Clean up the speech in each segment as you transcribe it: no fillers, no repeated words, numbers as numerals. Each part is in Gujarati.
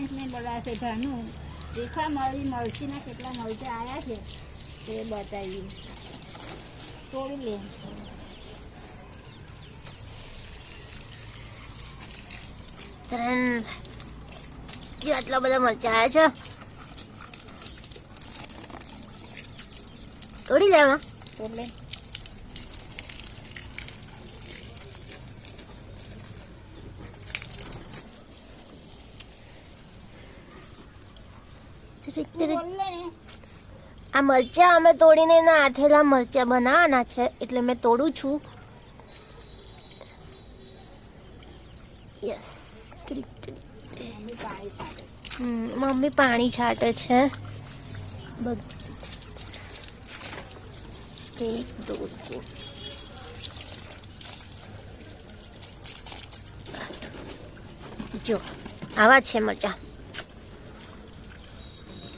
પ્રિન્સને બોલાવે છે ભાનું રેખા મારી મરચીના કેટલા મરચાં આવ્યા છે તે બતાવીએ તોડી લે આટલા બધા મરચા આવ્યા છે તોડી લેવા એટલે આ મરચા અમે તોડીને એના આથેલા મરચા બનાવવાના છે એટલે મેં તોડું છું યસ મમ્મી પાણી છાંટે છે એક દો જો આવા છે મરચા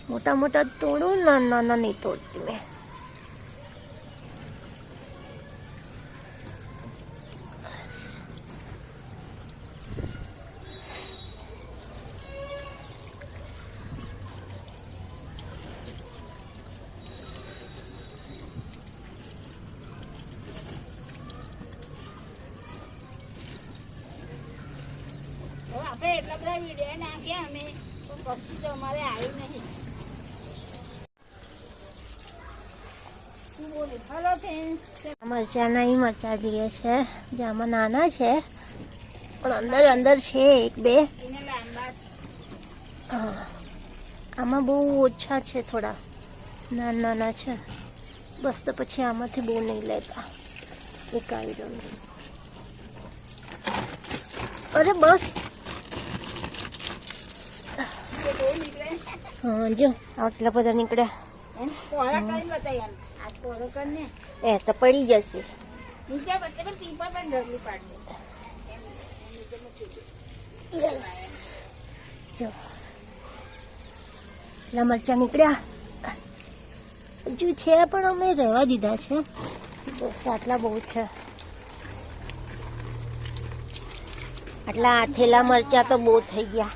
મોટા મોટા તોડું નાના નહીં તોડતી મેં આપણે એટલા બધા વિડીયો નાખ્યા અમે પણ કશું તો અમારે આવ્યું નહીં હલો મરચાના અહીં મરચા જઈએ છે જે આમાં નાના છે પણ અંદર અંદર છે એક બે હા આમાં બહુ ઓછા છે થોડા નાના નાના છે બસ તો પછી આમાંથી બહુ નહીં લેતા એક આવી દઉં અરે બસ હા જો આટલા બધા નીકળ્યા એ તો પડી જશે જો એટલા મરચા નીકળ્યા હજુ છે પણ અમે રહેવા દીધા છે બસ આટલા બહુ છે આટલા આથેલા મરચા તો બહુ થઈ ગયા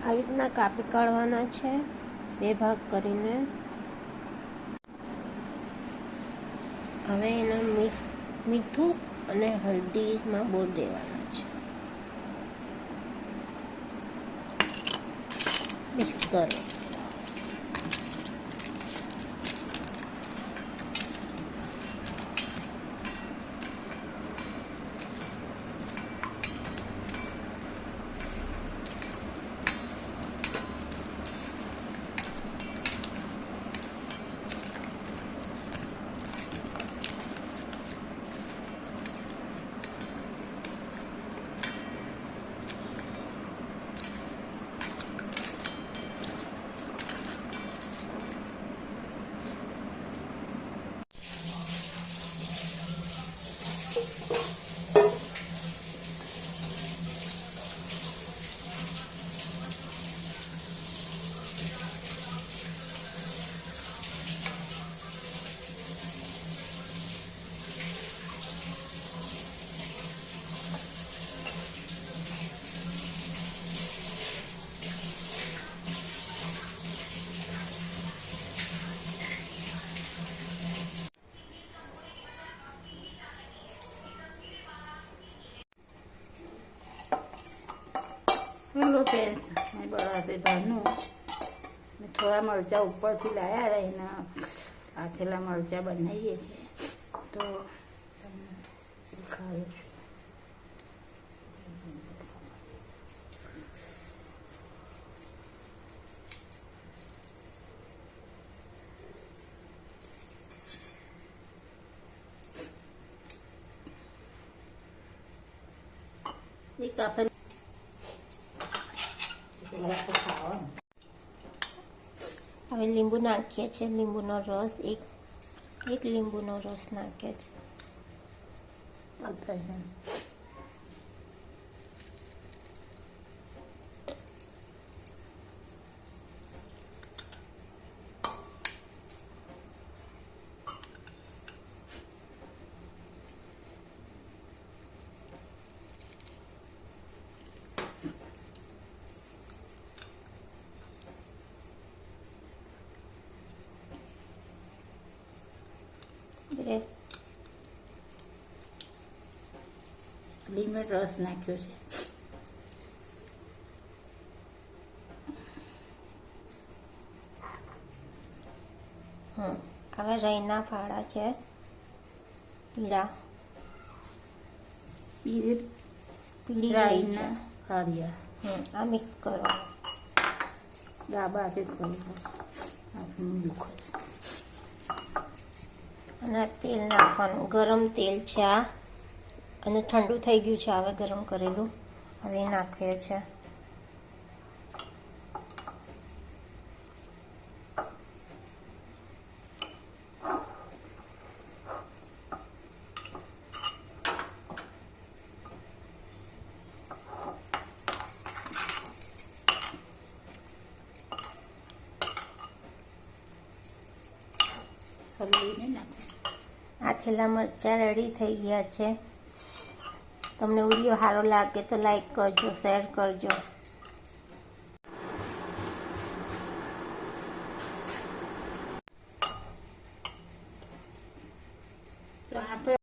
આ રીતના કાપી કાઢવાના છે બે ભાગ કરીને હવે એને મીઠું અને હળદીમાં બોર દેવાના છે મિક્સ કરો મેં બળાતે ભાવનું થોડા મરચાં ઉપરથી લાવ્યા એના આથેલા મરચાં બનાવીએ છીએ તો તમને દેખાડું છું. એક આપણે હવે લીંબુ નાખીએ છીએ, લીંબુનો રસ એક લીંબુનો રસ નાખીએ છીએ. લીંબુ રસ નાખ્યો છે. હવે રાઈના ફાળા છે પીળી રાઈ છે. ફાળિયા આ મિક્સ કરો. ડાબા હાથે જ કરું હાથનું દુખે. અને તેલ નાખવાનું, ગરમ તેલ છે આ, અને ઠંડુ થઈ ગયું છે હવે ગરમ કરેલું. હવે નાખીએ છીએ. આથેલા મરચાં રેડી થઈ ગયા છે. તમને વિડીયો સારો લાગે તો લાઈક કરજો, શેર કરજો.